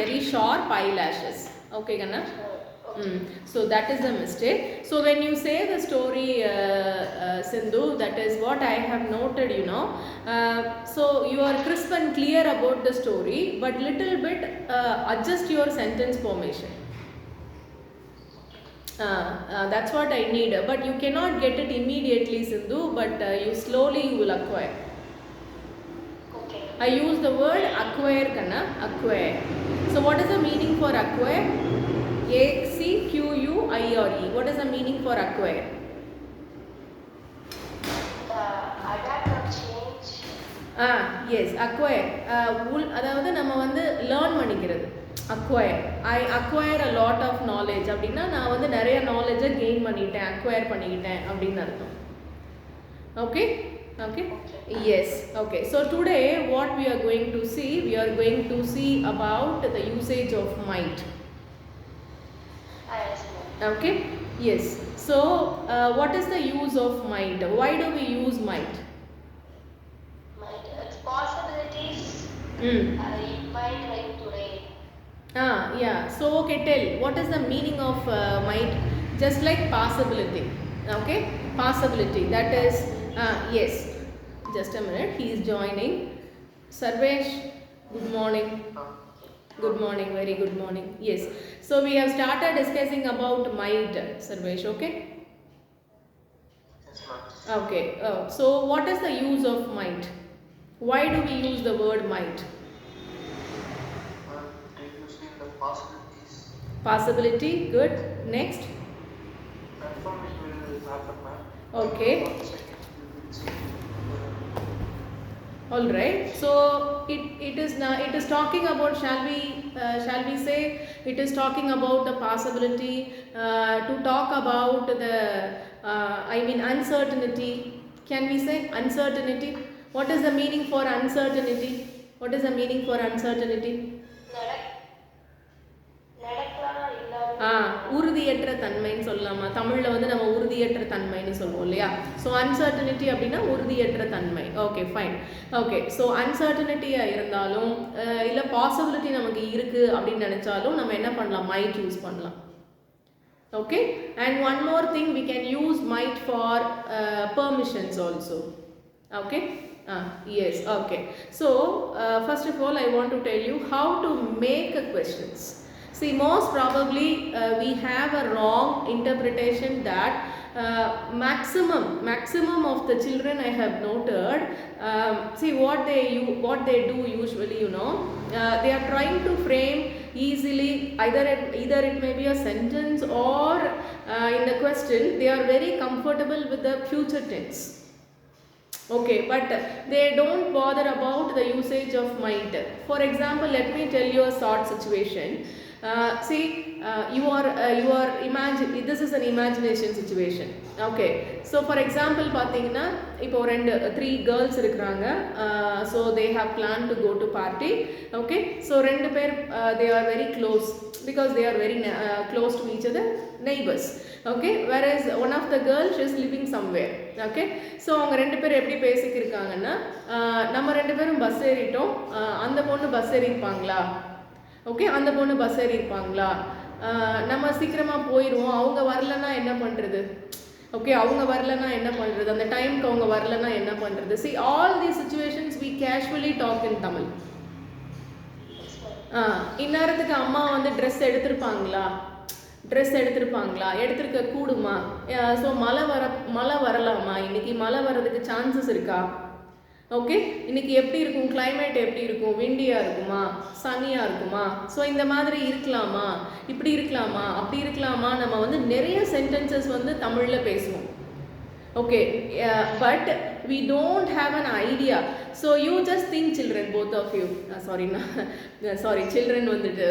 very sharp eyelashes. Okay, Ganna? So that is the mistake. So when you say the story, Sindhu, that is what I have noted, you know. So you are crisp and clear about the story, but little bit adjust your sentence formation. That's what I need. But you cannot get it immediately, Sindhu, but you slowly you will acquire. Okay. I use the word acquire, Kanna. Acquire. So what is the meaning for acquire? A-C-Q-U-I-R-E. What is the meaning for acquire? Adapt or change. Yes, acquire. அதாவது நம்ம வந்து learn பண்ணிக்கிறது. acquire. I acquire a lot of knowledge அப்படின்னா நான் வந்து நிறைய நாலேஜை gain பண்ணிட்டேன், அக்வயர் பண்ணிக்கிட்டேன் அப்படின்னு அர்த்தம். Okay? Okay? Yes. Okay. So today what we are going to see about the usage of might. Okay? Yes. So what is the use of might? Why do we use might? Might. It's possibilities. I might like today. Yeah. So okay, tell what is the meaning of might? Just like possibility. Okay? Possibility. That is yes. Just a minute. He is joining. Sarvesh, good morning. Good morning. Very good morning. Yes. So we have started discussing about might, Sarvesh. Okay? Yes, ma'am. Okay. So what is the use of might? Why do we use the word might? Did you see the possibilities? Possibility. Good. Next. Confirm it will happen, ma'am. Okay. 1 second, you will see. All right. So it is talking about. Shall we say it is talking about the possibility to talk about the uncertainty. Can we say uncertainty? What is the meaning for uncertainty? What is the meaning for uncertainty? உறுதியற்ற தன்மைன்னு சொல்லலாமா? தமிழில் வந்து நம்ம உறுதியற்ற தன்மைன்னு சொல்லுவோம் இல்லையா? So uncertainty அப்படின்னா உறுதியற்ற தன்மை. Okay, fine. ஓகே, ஸோ அன்சர்டனிட்டியாக இருந்தாலும் இல்லை பாசிபிலிட்டி நமக்கு இருக்குது அப்படின்னு நினச்சாலும் நம்ம என்ன பண்ணலாம்? மைட் யூஸ் பண்ணலாம். Okay, and one more thing, we can use might for permissions also. Okay, yes. Okay, so first of all I want to tell you how to make questions. See, most probably we have a wrong interpretation that maximum of the children I have noted, see what they do usually, you know, they are trying to frame easily either it may be a sentence or in the question they are very comfortable with the future tense. Okay, but they don't bother about the usage of might. For example, let me tell you a short situation. See, you are this is an imagination situation. Okay, so for example பாத்தீங்கன்னா இப்போ 3 girls இருக்கிறாங்க. So they have planned to go to party. Okay, so 2 பேர் they are very close because they are very close to each other, neighbors. Okay, whereas one of the girls is living somewhere. Okay, so அவங்க 2 பேர் எப்படி பேசிக்கிருக்காங்கன்னா நம்ம 2 பேரும் bus ஏறிட்டோம், அந்த பொண்ணு bus ஏறிப்பாங்களா? Okay, அந்த பொண்ணு பஸ் ஏறி இருப்பாங்களா? நம்ம சீக்கிரமாக போயிடுவோம், அவங்க வரலன்னா என்ன பண்ணுறது? ஓகே, அவங்க வரலன்னா என்ன பண்ணுறது? அந்த டைமுக்கு அவங்க வரலன்னா என்ன பண்ணுறது? See, all these situations we casually talk in Tamil. இந்நேரத்துக்கு அம்மா வந்து ட்ரெஸ் எடுத்திருப்பாங்களா? எடுத்திருக்க கூடுமா? ஸோ மழை வரலாமா? இன்னைக்கு மழை வர்றதுக்கு சான்சஸ் இருக்கா? ஓகே, இன்னைக்கு எப்படி இருக்கும்? கிளைமேட் எப்படி இருக்கும்? விண்டியாக இருக்குமா? சனியாக இருக்குமா? ஸோ இந்த மாதிரி இருக்கலாமா? இப்படி இருக்கலாமா? அப்படி இருக்கலாமா? நம்ம வந்து நிறைய சென்டென்சஸ் வந்து தமிழில் பேசுவோம். Okay, but we don't have an idea. So you just think children, both of you. Sorry, children வந்துட்டு.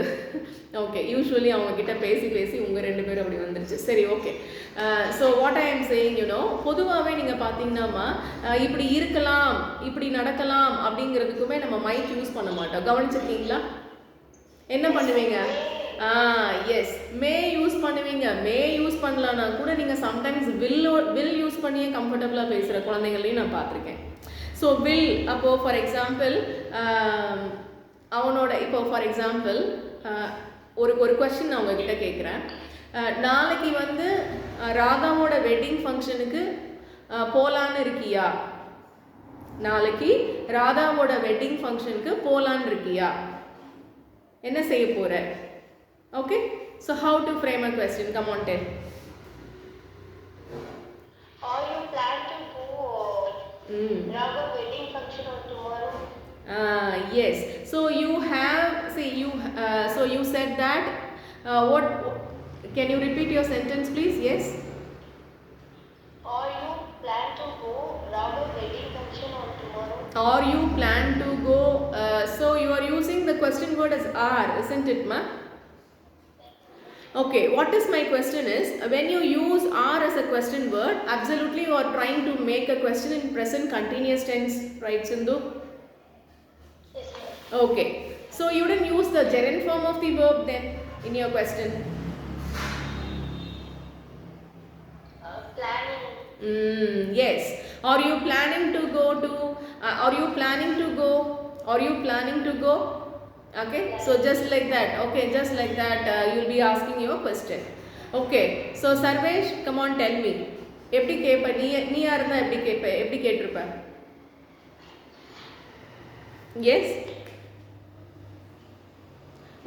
Okay, usually அவங்க கிட்ட பேசி உங்க 2 பேரும் அப்படி வந்துருச்சு. சரி, okay. So what I am saying, you know, பொதுவாகவே நீங்கள் பார்த்தீங்கன்னா இப்படி இருக்கலாம், இப்படி நடக்கலாம் அப்படிங்கிறதுக்குமே நம்ம மைக் யூஸ் பண்ண மாட்டோம். கவனிச்சிருக்கீங்களா? என்ன பண்ணுவீங்க? எஸ், மே யூஸ் பண்ணுவீங்க. மே யூஸ் பண்ணலான்னா கூட நீங்கள் சம்டைம்ஸ் வில் யூஸ் பண்ணியே கம்ஃபர்டபுளாக பேசுகிற குழந்தைங்களையும் நான் பார்த்துருக்கேன். ஸோ வில், அப்போது ஃபார் எக்ஸாம்பிள் அவனோட இப்போ ஃபார் எக்ஸாம்பிள் ஒரு ஒரு கொஸ்டின் நான் உங்ககிட்ட கேட்குறேன். நாளைக்கு வந்து ராதாவோட வெட்டிங் ஃபங்க்ஷனுக்கு போகலான்னு இருக்கியா? நாளைக்கு ராதாவோட வெட்டிங் ஃபங்க்ஷனுக்கு போகலான்னு இருக்கியா? என்ன செய்ய போற? Okay, so how to frame a question? Come on tell. Are you plan to go Raghav wedding function on tomorrow? Yes. So you have, see you, so you said that, what, can you repeat your sentence please? Yes. Are you plan to go Raghav wedding function on tomorrow? Or you plan to go, so you are using the question word as are, isn't it ma? Okay, what is my question is, when you use are as a question word, absolutely you are trying to make a question in present continuous tense, right Sindhu? Yes, ma'am. Okay, so you didn't use the gerund form of the verb then in your question. Planning. Yes. Are you planning to go to, are you planning to go, are you planning to go? Okay, so just like that, okay, just like that, you'll be asking your question. Okay, so Sarvesh, come on, tell me, எப்படி கேட்ப? நீ யாருன்னா எப்படி கேட்ப? எப்படி கேட்டிருப்ப? S,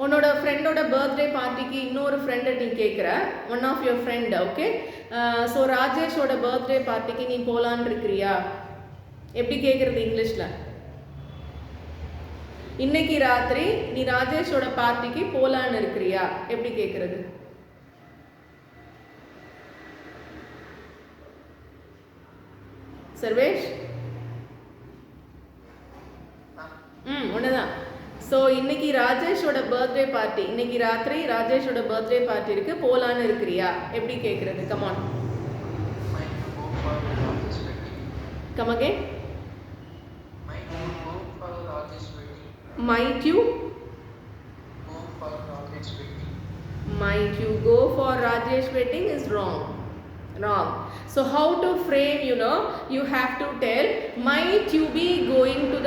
உன்னோட ஃப்ரெண்டோட birthday பார்ட்டிக்கு இன்னொரு ஃப்ரெண்டை நீ கேட்குற, one of your friend. Okay, so ராஜேஷோட பர்த்டே பார்ட்டிக்கு நீ போகலான்னு இருக்கிறியா? எப்படி கேட்குறது இங்கிலீஷில்? இன்னைக்கு ராத்திரி நீ ராஜேஷோட பார்ட்டிக்கு போகலான்னு இருக்கிறியா? எப்படி கேட்குறது? சர்வேஷ்? ஒண்ணுதான். ஸோ இன்னைக்கு ராஜேஷோட பர்த்டே பார்ட்டி, இன்னைக்கு ராத்திரி ராஜேஷோட பர்த்டே பார்ட்டி இருக்கு, போகலான்னு இருக்கிறியா? எப்படி கேட்குறது? Come on, come again. Might you go for Rajesh wedding? Might you go for Rajesh wedding is wrong. Wrong. So how to frame, you have to tell, might you be going to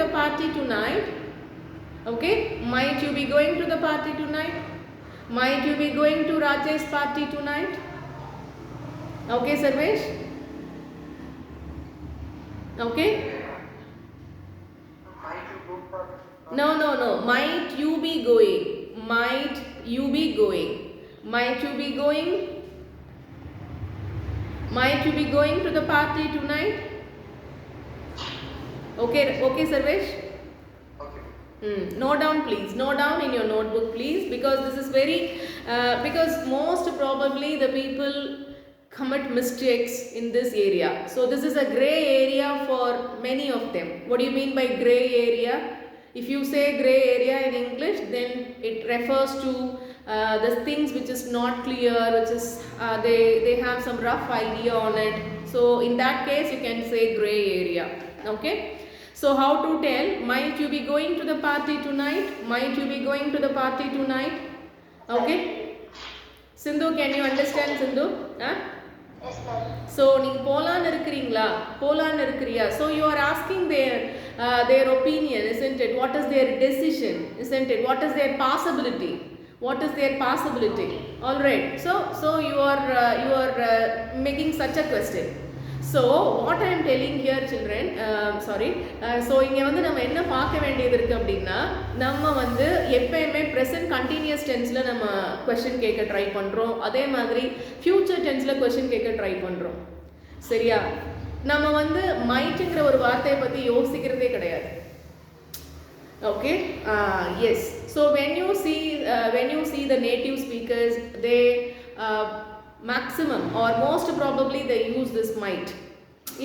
the party tonight? Okay, might you be going to the party tonight? Might you be going to Rajesh's party tonight? Okay, Sarvesh? Okay? No. Might you be going? Might you be going? Might you be going? Might you be going to the party tonight? Okay, Sarvesh? Okay. Note down please. Note down in your notebook please, because this is very, because most probably the people commit mistakes in this area. So this is a gray area for many of them. What do you mean by gray area? If you say gray area in English, then it refers to the things which is not clear, which is they have some rough idea on it. So in that case you can say gray area. Okay, so how to tell, might you be going to the party tonight? Might you be going to the party tonight? Okay, Sindhu, can you understand Sindhu? Yes, ma'am. So நீங்க போலான்னு இருக்கிறீங்களா? போலான்னு இருக்கிறியா? So you are asking their opinion, isn't it? What is their decision, isn't it? What is their possibility? What is their possibility? All right. So you are making such a question. So what I am telling here children, so இங்க வந்து நம்ம என்ன பார்க்க வேண்டியது இருக்கு அப்படின்னா, நம்ம வந்து எப்பயுமே present continuous tenseல நம்ம question கேட்க ட்ரை பண்றோம், அதே மாதிரி future tenseல question கேட்க ட்ரை பண்றோம். சரியா? நம்ம வந்து mightங்கிற ஒரு வார்த்தையை பத்தி யோசிக்கிறதே கிடையாது. Okay, yes. So when you see the native speakers, they maximum or most probably they use this might.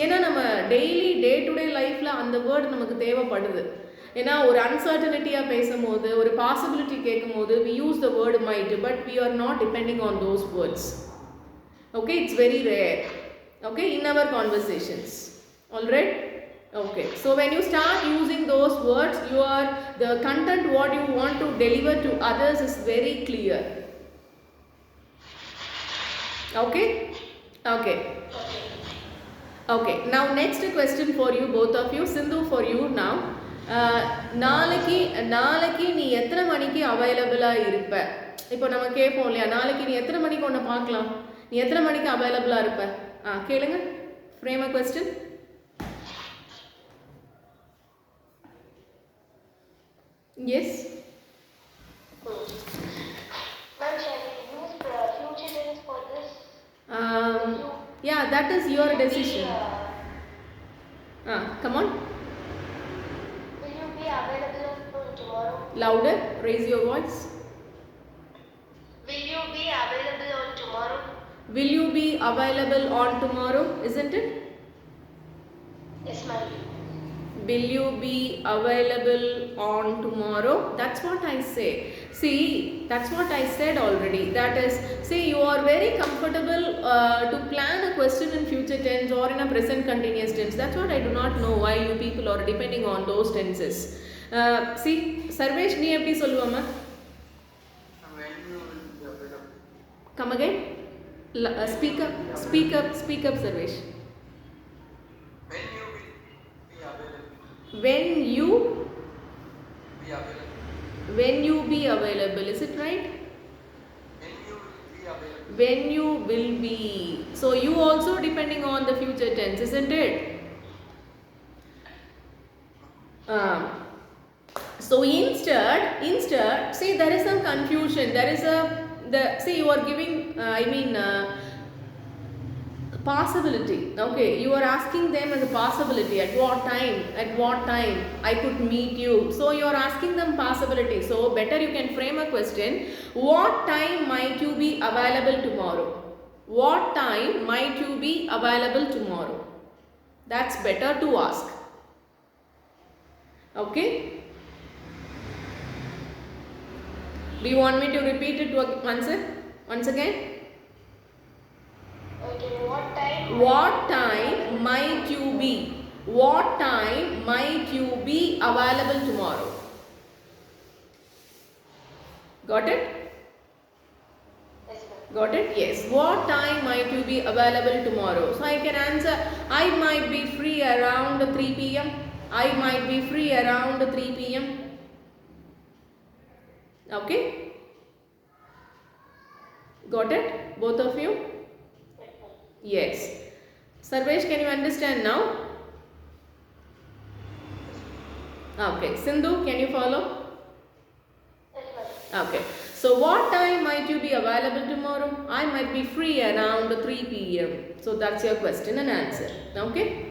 ஏன்னா நம்ம டெய்லி டே டு டே லைஃப்ல அந்த வேர்டு நமக்கு தேவைப்படுது. ஏன்னா ஒரு அன்சர்டனிட்டியாக பேசும்போது, ஒரு பாசிபிலிட்டி கேட்கும்போது we use the word might, but we are not depending on those words. Okay, it's very rare. Okay, in our conversations. All right. Okay, so when you start using those words, the content what you want to deliver to others is very clear. Okay. Okay, now next question for you, both of you. Sindhu, for you now. நாளைக்கு நீ எத்தனை மணிக்கு அவைலபிளாக இருப்ப? இப்போ நம்ம கேட்போம் இல்லையா, நாளைக்கு நீ எத்தனை மணிக்கு ஒன்று பார்க்கலாம், நீ எத்தனை மணிக்கு அவைலபிளாக இருப்ப? கேளுங்க, frame a question. Yes Ma'am, shall we use future tense for this? Yeah, that is your decision. Come on. Will you be available tomorrow? Louder, raise your voice. Will you be available on tomorrow? Will you be available on tomorrow, isn't it? Yes, ma'am. Will you be available on tomorrow? That's what I say. See, that's what I said already. That is, see, you are very comfortable to plan a question in future tense or in a present continuous tense. That's what I do not know why you people are depending on those tenses. See, Sarvesh, nee eppadi solluva? When you will be available? Come again. Speak up, Sarvesh. When you will be available? When you Be available. When you be available, is it right? When you will be available? When you will be. So you also depending on the future tense, isn't it? So instead, see, there is some confusion. There is see, you are giving, possibility. Okay, you are asking them as a possibility. At what time I could meet you. So you are asking them possibility. So better you can frame a question. What time might you be available tomorrow? What time might you be available tomorrow? That's better to ask. Okay? Do you want me to repeat it once again? Okay, what time? What time might you be? What time might you be available tomorrow? Got it? Yes, ma'am. Got it? Yes. What time might you be available tomorrow? So I can answer, I might be free around 3 p.m. I might be free around 3 p.m. Okay? Got it? Both of you? Yes. Sarvesh, can you understand now? Okay. Sindhu, can you follow? Yes, ma'am. Okay. So what time might you be available tomorrow? I might be free around 3 p.m. So that's your question and answer. Okay.